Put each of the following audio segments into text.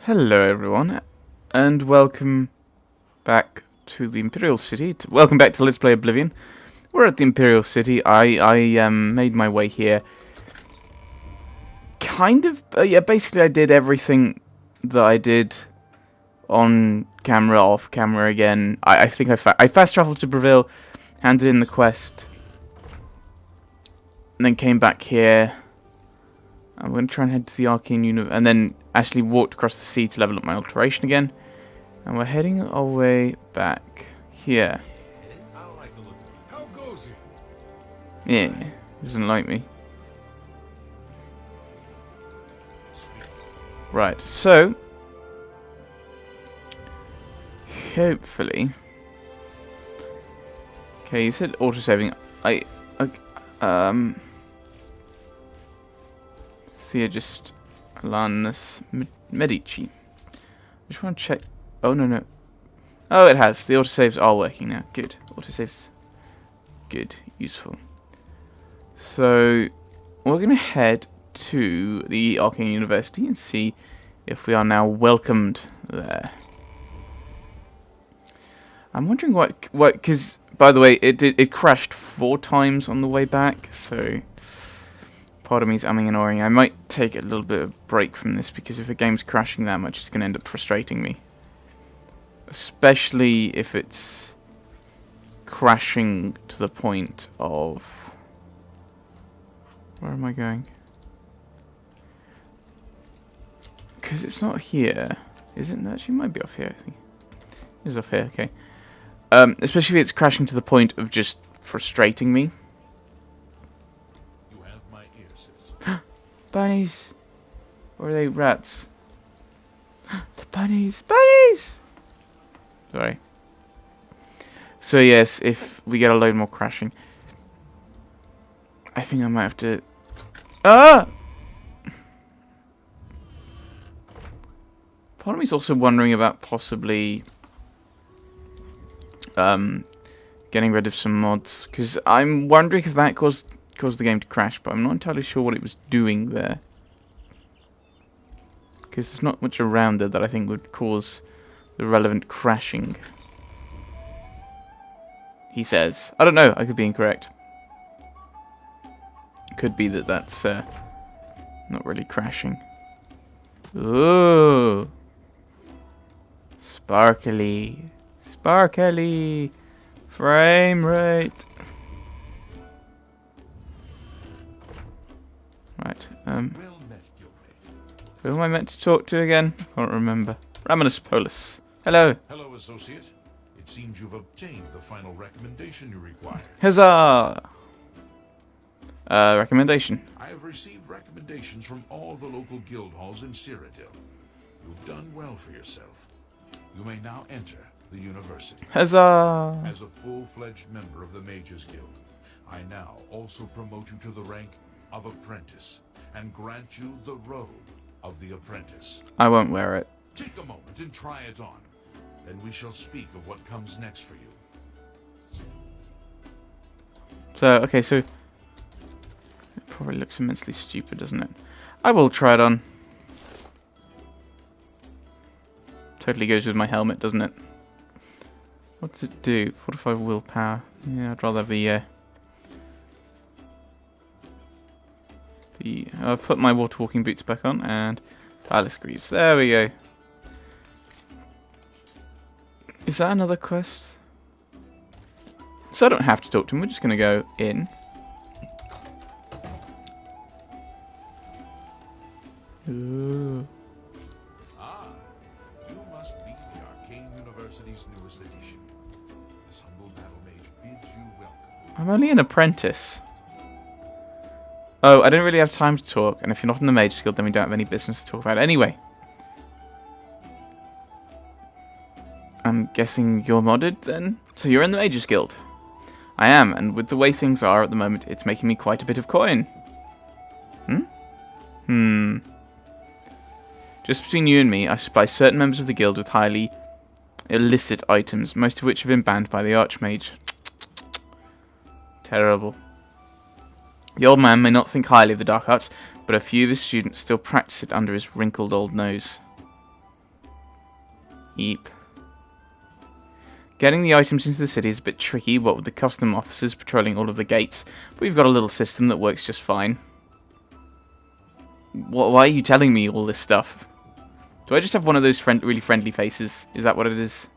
Hello everyone, and welcome back to the Imperial City. Welcome back to Let's Play Oblivion. We're at the Imperial City. I made my way here. Basically I did everything that I did on camera, off camera again. I think I fast traveled to Breville, handed in the quest, and then came back here. I'm going to try and head to the Arcane University, and then actually walked across the sea to level up my alteration again. And we're heading our way back here. Yeah, doesn't like me. Right, so hopefully. Okay, you said autosaving. Theogist Alanus Medici. I just want to check. Oh, no. Oh, it has. The autosaves are working now. Good. Autosaves. Good. Useful. So, we're going to head to the Arcane University and see if we are now welcomed there. I'm wondering what, because, by the way, it crashed 4 times on the way back, so part of me is umming and ahhing. I might take a little bit of break from this, because if a game's crashing that much, it's going to end up frustrating me. Especially if it's crashing to the point of... Where am I going? Because it's not here. Is it? No, actually, it might be off here, I think. It is off here, okay. Especially if it's crashing to the point of just frustrating me. Bunnies! Or are they rats? The bunnies! Bunnies! Sorry. So yes, if we get a load more crashing, I think I might have to... Ah! Part of me is also wondering about possibly getting rid of some mods, because I'm wondering if that caused the game to crash, but I'm not entirely sure what it was doing there. Because there's not much around there that I think would cause the relevant crashing. He says. I don't know, I could be incorrect. Could be that that's not really crashing. Ooh. Sparkly. Sparkly. Frame rate. Right, who am I meant to talk to again? I can't remember. Raminus Polus. Hello. Hello, associate. It seems you've obtained the final recommendation you required. Huzzah! Recommendation. I have received recommendations from all the local guild halls in Cyrodiil. You've done well for yourself. You may now enter the university. Huzzah! As a full-fledged member of the Mages Guild, I now also promote you to the rank of apprentice and grant you the robe of the apprentice. I won't wear it. Take a moment and try it on. Then we shall speak of what comes next for you. So, okay, so... It probably looks immensely stupid, doesn't it? I will try it on. Totally goes with my helmet, doesn't it? What does it do? 45 willpower. Yeah, I'd rather have the... I'll put my water walking boots back on and Palace Greaves. There we go. Is that another quest? So I don't have to talk to him. We're just going to go in. Ooh. Ah, you must be the Arcane University's newest edition. This humble battle mage bids you welcome. I'm only an apprentice. Oh, I didn't really have time to talk, and if you're not in the Mages Guild, then we don't have any business to talk about anyway. I'm guessing you're modded, then? So you're in the Mages Guild. I am, and with the way things are at the moment, it's making me quite a bit of coin. Just between you and me, I supply certain members of the guild with highly illicit items, most of which have been banned by the Archmage. Terrible. The old man may not think highly of the dark arts, but a few of his students still practice it under his wrinkled old nose. Eep. Getting the items into the city is a bit tricky, what with the custom officers patrolling all of the gates, but we've got a little system that works just fine. Why are you telling me all this stuff? Do I just have one of those really friendly faces? Is that what it is?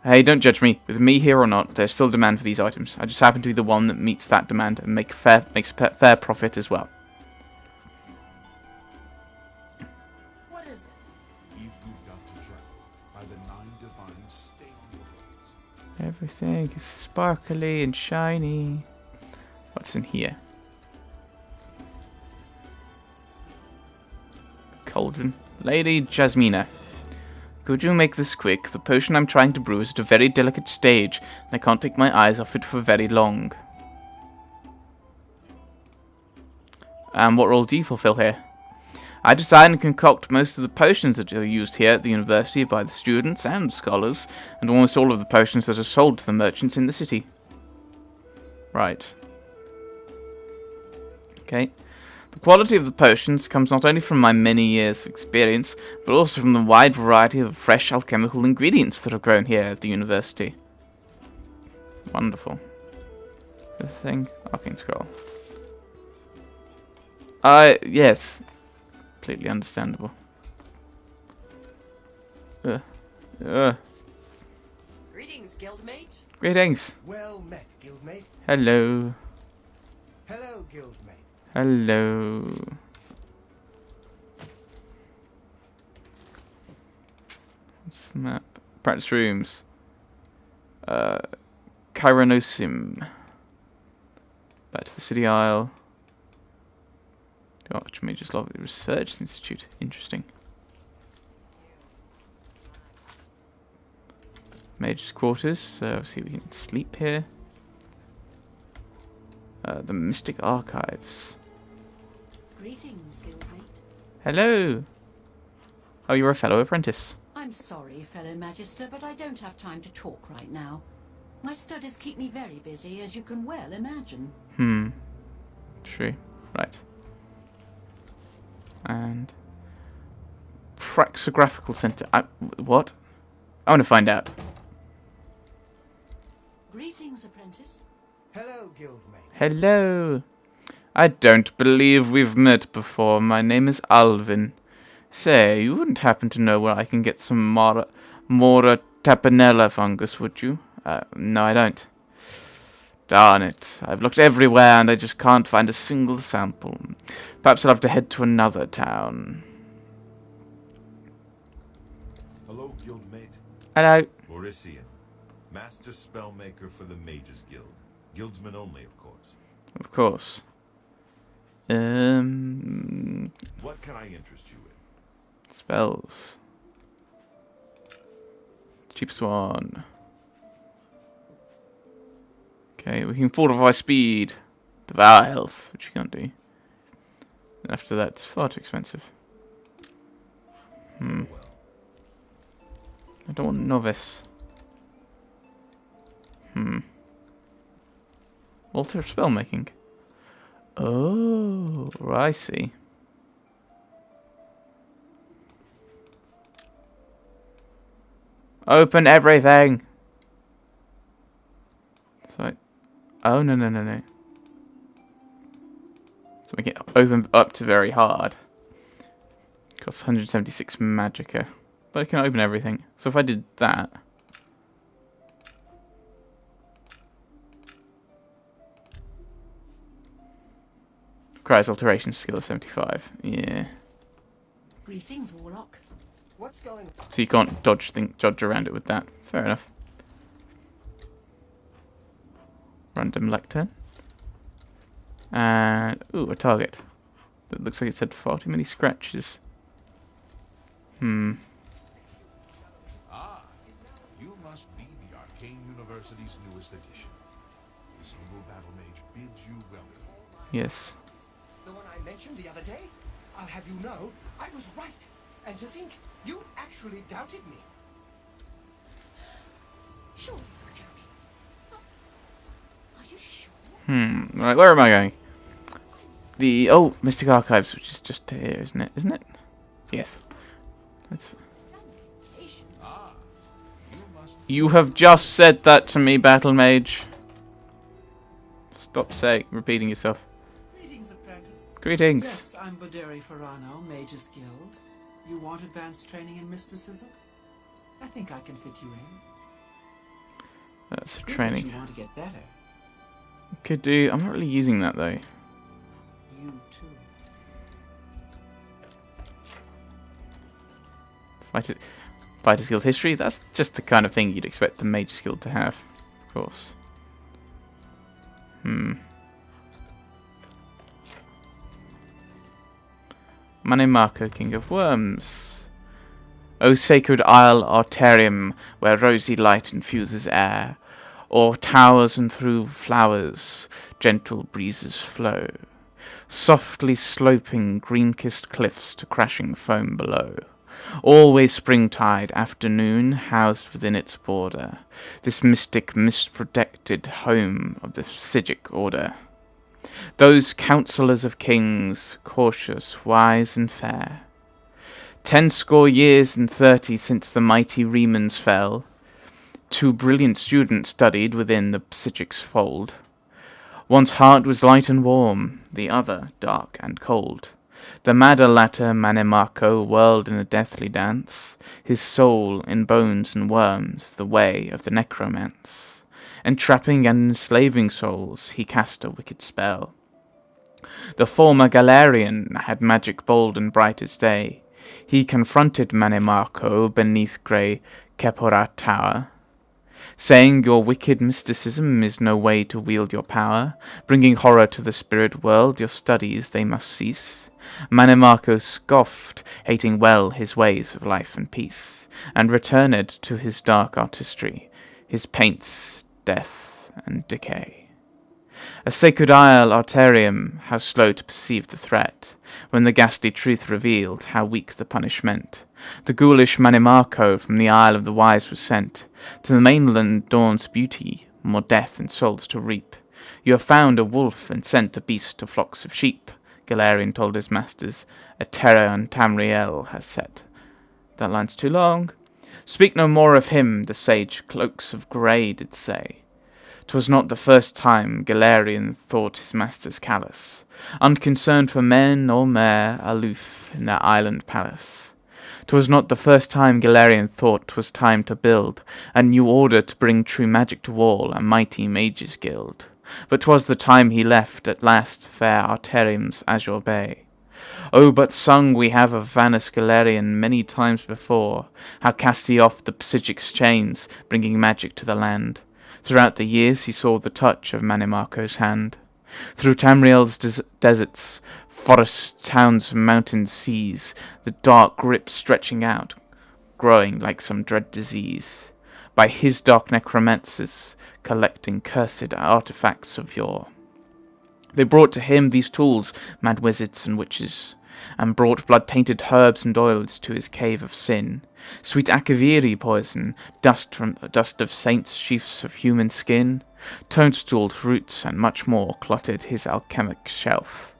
Hey, don't judge me. With me here or not, there's still demand for these items. I just happen to be the one that meets that demand and makes fair profit as well. What is it? You've got to travel by the 9 divine stages. Everything is sparkly and shiny. What's in here? Cauldron. Lady Jasmina. Could you make this quick? The potion I'm trying to brew is at a very delicate stage, and I can't take my eyes off it for very long. And what role do you fulfill here? I design and concoct most of the potions that are used here at the university by the students and scholars, and almost all of the potions that are sold to the merchants in the city. Right. Okay. The quality of the potions comes not only from my many years of experience, but also from the wide variety of fresh alchemical ingredients that are grown here at the university. Wonderful. The thing? Arcane Scroll. Yes. Completely understandable. Greetings, guildmate. Greetings. Well met, guildmate. Hello. Hello, guildmate. Hello. What's the map? Practice rooms. Kyranosim. Back to the City Isle. The Archmage's Lovely Research Institute. Interesting. Mage's Quarters. So obviously we can sleep here. The Mystic Archives. Greetings, guildmate. Hello. Oh, you're a fellow apprentice. I'm sorry, fellow magister, but I don't have time to talk right now. My studies keep me very busy, as you can well imagine. True. Right. And Praxographical Center. What? I want to find out. Greetings, apprentice. Hello, guildmate. Hello. I don't believe we've met before. My name is Alvin. Say, you wouldn't happen to know where I can get some Mora tapenella fungus, would you? No, I don't. Darn it. I've looked everywhere and I just can't find a single sample. Perhaps I'll have to head to another town. Hello, guildmate. Hello. Orisian, master spellmaker for the Mages Guild. Guildsmen only, of course. Of course. What can I interest you in? Spells. Cheapest one. Okay, we can fortify speed. Devour health, which you can't do. And after that, it's far too expensive. I don't want novice. Altar of spellmaking. Oh, I see. Open everything. So, oh no. So make it open up to very hard. Costs 176 magicka, but I can open everything. So if I did that. Requires alteration skill of 75. Yeah. Greetings, warlock. What's going on? So you can't dodge around it with that. Fair enough. Random lectern. And ooh, a target. That looks like it's had far too many scratches. Ah, you must be the Arcane University's newest addition. This humble battle mage bids you welcome. Yes. The one I mentioned the other day? I'll have you know, I was right. And to think, you actually doubted me. Sure, you're joking. Are you sure? Right, where am I going? The Mystic Archives, which is just here, isn't it? Yes. That's You have just said that to me, Battle Mage. Stop repeating yourself. Greetings, apprentice. Greetings. Yes, I'm Boderi Ferrano, Mage's Guild. You want advanced training in mysticism? I think I can fit you in. That's Good that training. you want to get better. Could do. I'm not really using that though. You too. Fighter's Guild history. That's just the kind of thing you'd expect the Mage's Guild to have, of course. Mane Marco, King of Worms. O sacred isle Arterium, where rosy light infuses air, o'er towers and through flowers gentle breezes flow, softly sloping green-kissed cliffs to crashing foam below. Always springtide afternoon housed within its border, this mystic mist-protected home of the Psijic order. Those counsellors of kings, cautious, wise, and fair. 10 years and 30 since the mighty Remans fell, 2 brilliant students studied within the Psijic's fold. One's heart was light and warm, the other dark and cold. The madder latter Mane Marco whirled in a deathly dance, his soul in bones and worms, the way of the necromance. Entrapping and enslaving souls, he cast a wicked spell. The former Galarian had magic bold and bright as day. He confronted Mane Marco beneath grey Keporat Tower, saying your wicked mysticism is no way to wield your power, bringing horror to the spirit world, your studies they must cease. Mane Marco scoffed, hating well his ways of life and peace, and returned to his dark artistry, his paints, death, and decay. A sacred isle Arterium, how slow to perceive the threat, when the ghastly truth revealed how weak the punishment. The ghoulish Mane Marco from the Isle of the Wise was sent, to the mainland dawn's beauty, more death and souls to reap. You have found a wolf and sent the beast to flocks of sheep, Galarian told his masters, a terror on Tamriel has set. That line's too long. Speak no more of him, the sage cloaks of grey did say. 'Twas not the first time Galarian thought his masters callous, unconcerned for men or mare, aloof in their island palace. 'Twas not the first time Galarian thought 'twas time to build a new order to bring true magic to all, a mighty mages guild. But 'twas the time he left at last fair Arterium's azure bay. Oh, but sung we have of Vanus Galarian many times before, how cast he off the Psijic's chains, bringing magic to the land. Throughout the years he saw the touch of Mane Marco's hand. Through Tamriel's deserts, forests, towns, mountains, seas, the dark grip stretching out, growing like some dread disease. By his dark necromancers, collecting cursed artifacts of yore. They brought to him these tools, mad wizards and witches, and brought blood-tainted herbs and oils to his cave of sin. Sweet akaviri poison, dust of saints, sheaths of human skin, toadstools, roots, and much more clotted his alchemic shelf.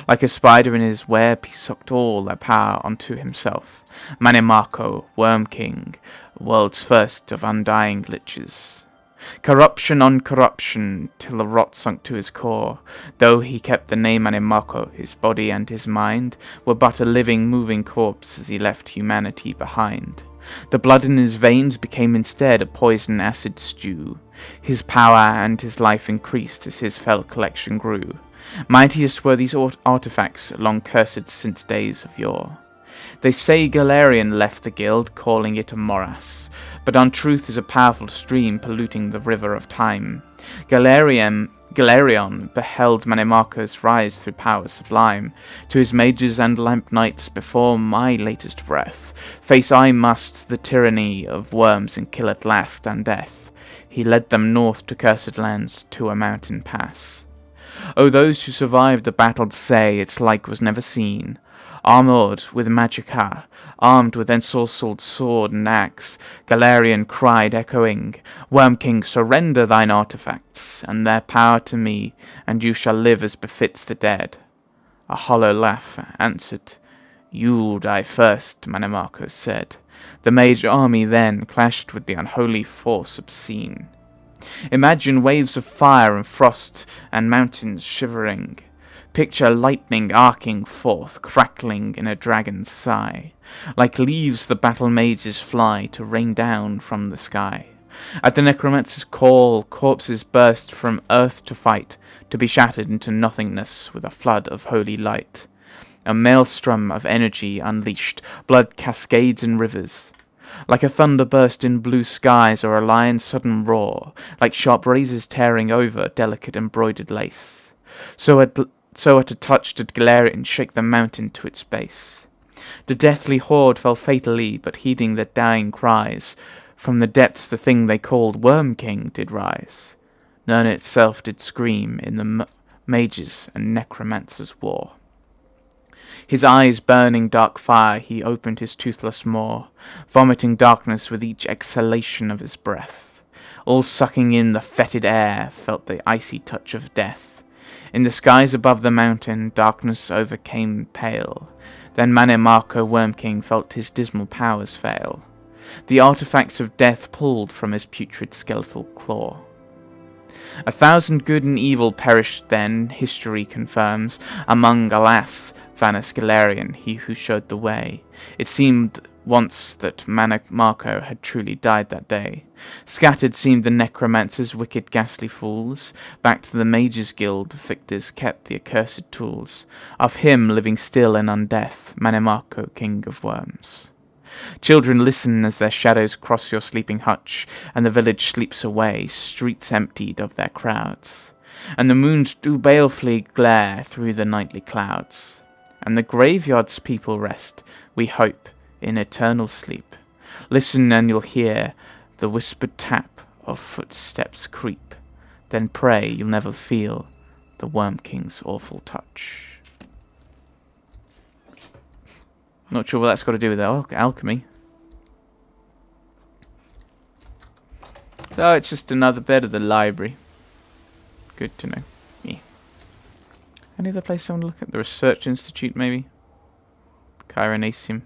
Like a spider in his web, he sucked all their power unto himself. Mane Marco, Worm King, world's first of undying liches. Corruption on corruption, till the rot sunk to his core. Though he kept the name Mane Marco, his body and his mind were but a living, moving corpse as he left humanity behind. The blood in his veins became instead a poison acid stew. His power and his life increased as his fell collection grew. Mightiest were these artifacts, long cursed since days of yore. They say Galarian left the guild, calling it a morass, but untruth is a powerful stream polluting the river of time. Galarion beheld Mane Marco's rise through powers sublime. To his mages and lamp knights before my latest breath, face I must the tyranny of worms and kill at last and death. He led them north to cursed lands, to a mountain pass. Oh, those who survived the battle say its like was never seen. Armoured with magicka, armed with ensorcelled sword and axe, Galarian cried, echoing, Worm King, surrender thine artifacts, and their power to me, and you shall live as befits the dead. A hollow laugh answered, You die first, Mane Marco said, The mage army then clashed with the unholy force obscene. Imagine waves of fire and frost and mountains shivering. Picture lightning arcing forth, crackling in a dragon's sigh. Like leaves the battle mages fly to rain down from the sky. At the necromancer's call, corpses burst from earth to fight, to be shattered into nothingness with a flood of holy light. A maelstrom of energy unleashed, blood cascades in rivers. Like a thunder burst in blue skies or a lion's sudden roar, like sharp razors tearing over delicate embroidered lace. So at a touch did Galarian shake the mountain to its base. The deathly horde fell fatally, but heeding their dying cries, from the depths the thing they called Worm King did rise. None itself did scream in the mages and necromancers' war. His eyes burning dark fire, he opened his toothless maw, vomiting darkness with each exhalation of his breath. All sucking in the fetid air, felt the icy touch of death. In the skies above the mountain, darkness overcame pale. Then Mannimarco Worm King felt his dismal powers fail. The artifacts of death pulled from his putrid skeletal claw. 1,000 good and evil perished then, history confirms, among, alas, vanished Galarian, he who showed the way. It seemed once that Mannimarco had truly died that day. Scattered seemed the necromancers, wicked ghastly fools. Back to the Mages Guild, victors kept the accursed tools. Of him, living still in undeath, Mannimarco, king of worms. Children, listen as their shadows cross your sleeping hutch, and the village sleeps away, streets emptied of their crowds. And the moons do balefully glare through the nightly clouds. And the graveyard's people rest, we hope, in eternal sleep. Listen and you'll hear the whispered tap of footsteps creep. Then pray you'll never feel the Worm King's awful touch. Not sure what that's got to do with alchemy. Oh, it's just another bit of the library. Good to know. Yeah. Any other place I want to look at? The Research Institute, maybe? Chironasium.